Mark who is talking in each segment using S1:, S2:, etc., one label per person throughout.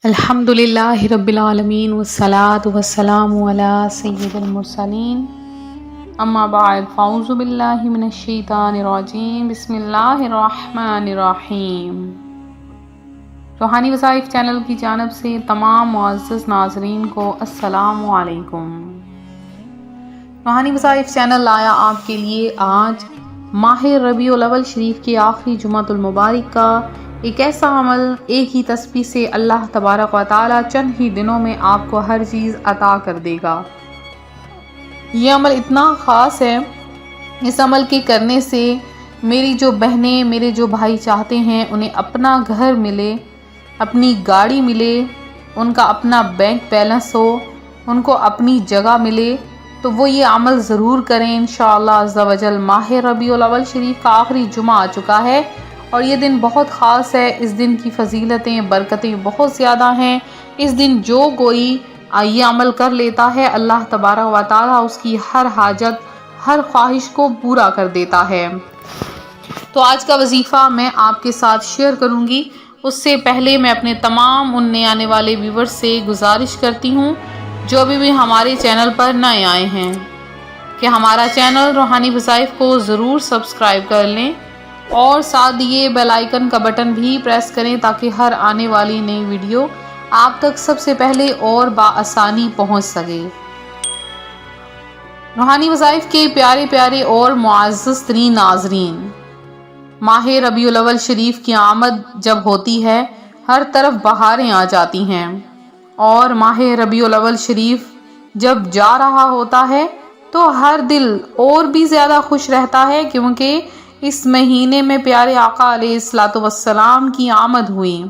S1: الحمدللہ رب العالمین والصلاة والسلام علی سید المرسلین اما بعد فاعوذ باللہ من الشیطان الرجیم بسم اللہ الرحمن الرحیم۔ روحانی وظائف چینل کی جانب سے تمام معزز ناظرین کو السلام علیکم۔ روحانی وظائف چینل لایا آپ کے لیے آج ماہ ربیع الاول شریف کے آخری جمعۃ المبارک کا ایک ایسا عمل، ایک ہی تسبیح سے اللہ تبارک و تعالی چند ہی دنوں میں آپ کو ہر چیز عطا کر دے گا۔ یہ عمل اتنا خاص ہے، اس عمل کے کرنے سے میری جو بہنیں، میرے جو بھائی چاہتے ہیں انہیں اپنا گھر ملے، اپنی گاڑی ملے، ان کا اپنا بینک بیلنس ہو، ان کو اپنی جگہ ملے، تو وہ یہ عمل ضرور کریں انشاءاللہ عز و جل۔ ماہ ربیع الاول شریف کا آخری جمعہ آ چکا ہے اور یہ دن بہت خاص ہے۔ اس دن کی فضیلتیں، برکتیں بہت زیادہ ہیں۔ اس دن جو کوئی یہ عمل کر لیتا ہے، اللہ تبارک و تعالیٰ اس کی ہر حاجت، ہر خواہش کو پورا کر دیتا ہے۔ تو آج کا وظیفہ میں آپ کے ساتھ شیئر کروں گی، اس سے پہلے میں اپنے تمام ان نئے آنے والے ویورز سے گزارش کرتی ہوں جو ابھی بھی ہمارے چینل پر نئے آئے ہیں کہ ہمارا چینل روحانی وظائف کو ضرور سبسکرائب کر لیں اور ساتھ یہ بیل آئیکن کا بٹن بھی پریس کریں تاکہ ہر آنے والی نئی ویڈیو آپ تک سب سے پہلے اور بآسانی پہنچ سکے۔ روحانی وظائف کے پیارے پیارے اور معزز ترین ناظرین، ماہ ربیع الاول شریف کی آمد جب ہوتی ہے ہر طرف بہاریں آ جاتی ہیں، اور ماہ ربیع الاول شریف جب جا رہا ہوتا ہے تو ہر دل اور بھی زیادہ خوش رہتا ہے، کیونکہ اس مہینے میں پیارے آقا علیہ الصلوۃ والسلام کی آمد ہوئی،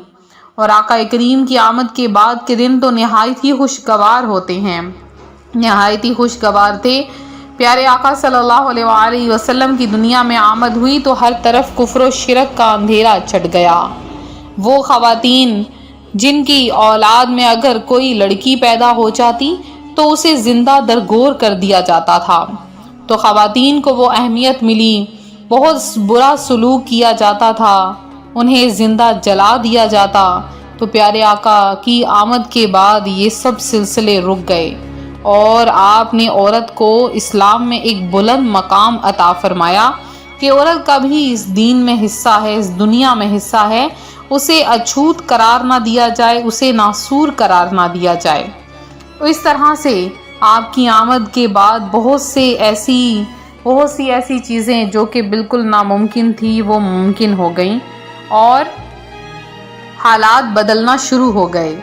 S1: اور آقا کریم کی آمد کے بعد کے دن تو نہایت ہی خوشگوار ہوتے ہیں، نہایت ہی خوشگوار تھے۔ پیارے آقا صلی اللہ علیہ وآلہ وسلم کی دنیا میں آمد ہوئی تو ہر طرف کفر و شرک کا اندھیرا چھٹ گیا۔ وہ خواتین جن کی اولاد میں اگر کوئی لڑکی پیدا ہو جاتی تو اسے زندہ درگور کر دیا جاتا تھا، تو خواتین کو وہ اہمیت ملی، بہت برا سلوک کیا جاتا تھا، انہیں زندہ جلا دیا جاتا۔ تو پیارے آقا کی آمد کے بعد یہ سب سلسلے رک گئے اور آپ نے عورت کو اسلام میں ایک بلند مقام عطا فرمایا کہ عورت کا بھی اس دین میں حصہ ہے، اس دنیا میں حصہ ہے، اسے اچھوت قرار نہ دیا جائے، اسے ناسور قرار نہ دیا جائے۔ اس طرح سے آپ کی آمد کے بعد بہت سی ایسی چیزیں جو کہ بالکل ناممکن تھی وہ ممکن ہو گئیں اور حالات بدلنا شروع ہو گئے۔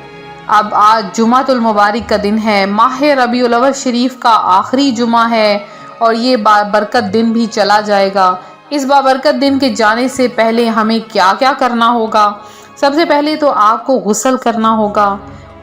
S1: اب آج جمعۃ المبارک کا دن ہے، ماہ ربیع الاول شریف کا آخری جمعہ ہے اور یہ بابرکت دن بھی چلا جائے گا۔ اس بابرکت دن کے جانے سے پہلے ہمیں کیا کیا کرنا ہوگا؟ سب سے پہلے تو آپ کو غسل کرنا ہوگا۔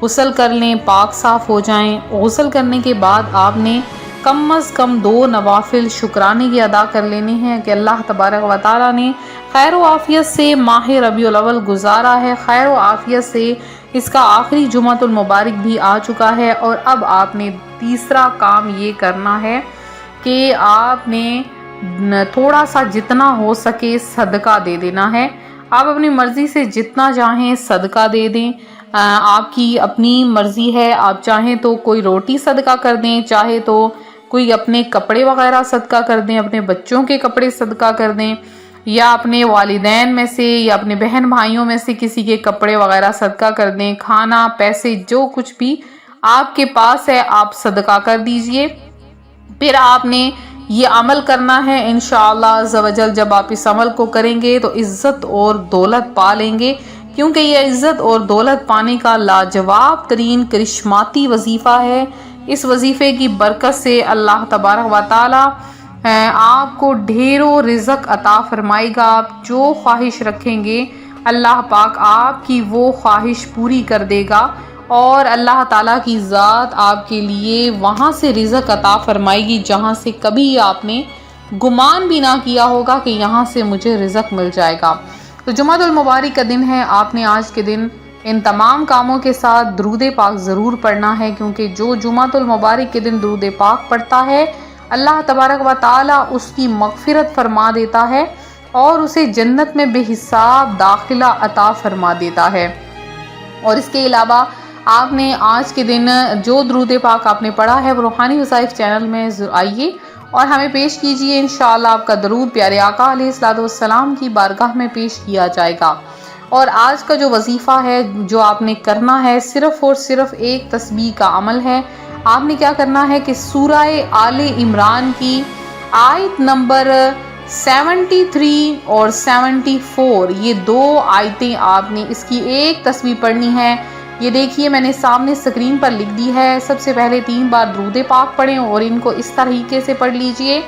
S1: غسل کر لیں، پاک صاف ہو جائیں۔ غسل کرنے کے بعد آپ نے کم از کم 2 نوافل شکرانے کی ادا کر لینے ہیں کہ اللہ تبارک و تعالیٰ نے خیر و عافیت سے ماہ ربیع الاول گزارا ہے، خیر و عافیت سے اس کا آخری جمعۃ المبارک بھی آ چکا ہے، اور اب آپ نے تیسرا کام یہ کرنا ہے کہ آپ نے تھوڑا سا جتنا ہو سکے صدقہ دے دینا ہے۔ آپ اپنی مرضی سے جتنا چاہیں صدقہ دے دیں، آپ کی اپنی مرضی ہے، آپ چاہیں تو کوئی روٹی صدقہ کر دیں، چاہے تو کوئی اپنے کپڑے وغیرہ صدقہ کر دیں، اپنے بچوں کے کپڑے صدقہ کر دیں، یا اپنے والدین میں سے یا اپنے بہن بھائیوں میں سے کسی کے کپڑے وغیرہ صدقہ کر دیں، کھانا، پیسے، جو کچھ بھی آپ کے پاس ہے آپ صدقہ کر دیجئے۔ پھر آپ نے یہ عمل کرنا ہے انشاءاللہ عز و جل۔ جب آپ اس عمل کو کریں گے تو عزت اور دولت پا لیں گے، کیونکہ یہ عزت اور دولت پانے کا لاجواب ترین کرشماتی وظیفہ ہے۔ اس وظیفے کی برکت سے اللہ تبارک و تعالی آپ کو ڈھیروں رزق عطا فرمائے گا۔ آپ جو خواہش رکھیں گے اللہ پاک آپ کی وہ خواہش پوری کر دے گا، اور اللہ تعالیٰ کی ذات آپ کے لیے وہاں سے رزق عطا فرمائے گی جہاں سے کبھی آپ نے گمان بھی نہ کیا ہوگا کہ یہاں سے مجھے رزق مل جائے گا۔ تو جمعۃ المبارک کا دن ہے، آپ نے آج کے دن ان تمام کاموں کے ساتھ درود پاک ضرور پڑھنا ہے، کیونکہ جو جمعۃ المبارک کے دن درود پاک پڑھتا ہے اللہ تبارک و تعالیٰ اس کی مغفرت فرما دیتا ہے اور اسے جنت میں بے حساب داخلہ عطا فرما دیتا ہے۔ اور اس کے علاوہ آپ نے آج کے دن جو درود پاک آپ نے پڑھا ہے وہ روحانی وظائف چینل میں آئیے اور ہمیں پیش کیجئے، انشاءاللہ آپ کا درود پیارے آقا علیہ الصلوۃ والسلام کی بارگاہ میں پیش کیا جائے گا۔ اور آج کا جو وظیفہ ہے جو آپ نے کرنا ہے صرف اور صرف ایک تسبیح کا عمل ہے۔ آپ نے کیا کرنا ہے کہ سورہ آل عمران کی آیت نمبر 73 اور 74 یہ دو آیتیں آپ نے اس کی ایک تسبیح پڑھنی ہے۔ یہ دیکھیے میں نے سامنے اسکرین پر لکھ دی ہے۔ سب سے پہلے 3 بار درود پاک پڑھیں اور ان کو اس طریقے سے پڑھ لیجئے۔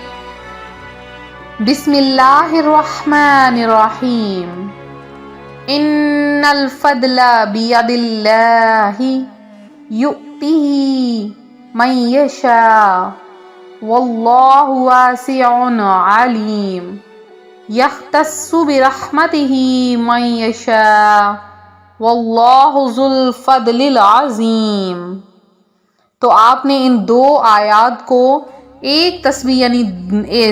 S1: بسم اللہ الرحمن الرحیم، ان الفضل بید اللہ یؤتیہ من یشاء واللہ واسع علیم یختص برحمتہ من یشاء واللہ ذو الفضل العظیم۔ تو آپ نے ان 2 آیات کو ایک تسبیح یعنی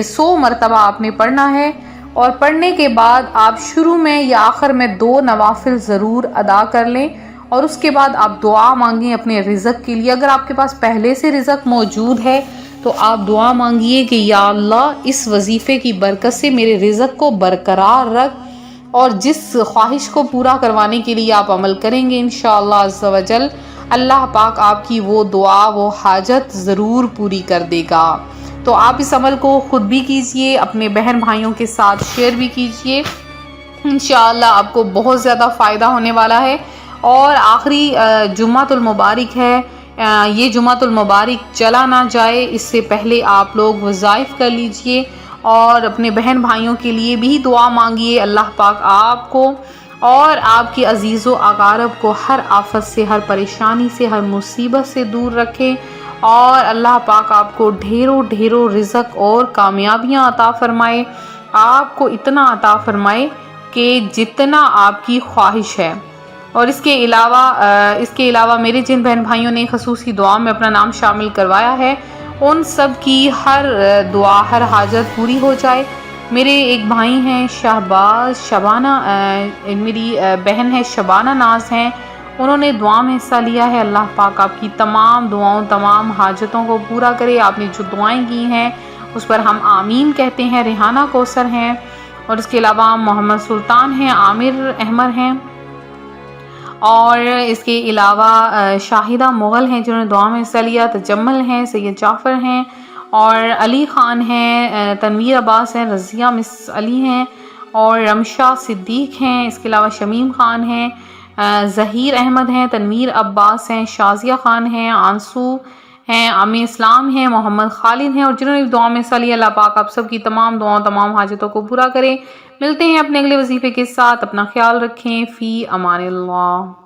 S1: 100 مرتبہ آپ نے پڑھنا ہے، اور پڑھنے کے بعد آپ شروع میں یا آخر میں 2 نوافل ضرور ادا کر لیں، اور اس کے بعد آپ دعا مانگیں اپنے رزق کے لیے۔ اگر آپ کے پاس پہلے سے رزق موجود ہے تو آپ دعا مانگیے کہ یا اللہ اس وظیفے کی برکت سے میرے رزق کو برقرار رکھ، اور جس خواہش کو پورا کروانے کے لیے آپ عمل کریں گے انشاءاللہ عز و جل اللہ پاک آپ کی وہ دعا وہ حاجت ضرور پوری کر دے گا۔ تو آپ اس عمل کو خود بھی کیجئے، اپنے بہن بھائیوں کے ساتھ شیئر بھی کیجئے، انشاءاللہ آپ کو بہت زیادہ فائدہ ہونے والا ہے۔ اور آخری جمعۃ المبارک ہے، یہ جمعۃ المبارک چلا نہ جائے اس سے پہلے آپ لوگ وظائف کر لیجئے اور اپنے بہن بھائیوں کے لیے بھی دعا مانگیے۔ اللہ پاک آپ کو اور آپ کے عزیز و اقارب کو ہر آفت سے، ہر پریشانی سے، ہر مصیبت سے دور رکھے، اور اللہ پاک آپ کو ڈھیروں رزق اور کامیابیاں عطا فرمائے، آپ کو اتنا عطا فرمائے کہ جتنا آپ کی خواہش ہے۔ اور اس کے علاوہ میرے جن بہن بھائیوں نے خصوصی دعا میں اپنا نام شامل کروایا ہے ان سب کی ہر دعا ہر حاجت پوری ہو جائے۔ میرے ایک بھائی ہیں شبانہ میری بہن ہے شبانہ ناز ہیں، انہوں نے دعا میں حصہ لیا ہے۔ اللہ پاک آپ کی تمام دعاؤں تمام حاجتوں کو پورا کرے۔ آپ نے جو دعائیں کی ہیں اس پر ہم آمین کہتے ہیں۔ ریحانہ کوثر ہیں، اور اس کے علاوہ محمد سلطان ہیں، عامر احمد ہیں، اور اس کے علاوہ شاہدہ مغل ہیں جنہوں نے دعا میں حصہ لیا، تجمل ہیں، سید جعفر ہیں، اور علی خان ہیں، تنویر عباس ہیں، رضیہ مس علی ہیں، اور رمشا صدیق ہیں، اس کے علاوہ شمیم خان ہیں، ظہیر احمد ہیں، تنویر عباس ہیں، شازیہ خان ہیں، آنسو ہیں، امی اسلام ہیں، محمد خالد ہیں، اور جنہوں نے دعا میں حصہ لیا اللہ پاک آپ سب کی تمام دعاؤں تمام حاجتوں کو پورا کرے۔ ملتے ہیں اپنے اگلے وظیفے کے ساتھ، اپنا خیال رکھیں، فی امان اللہ۔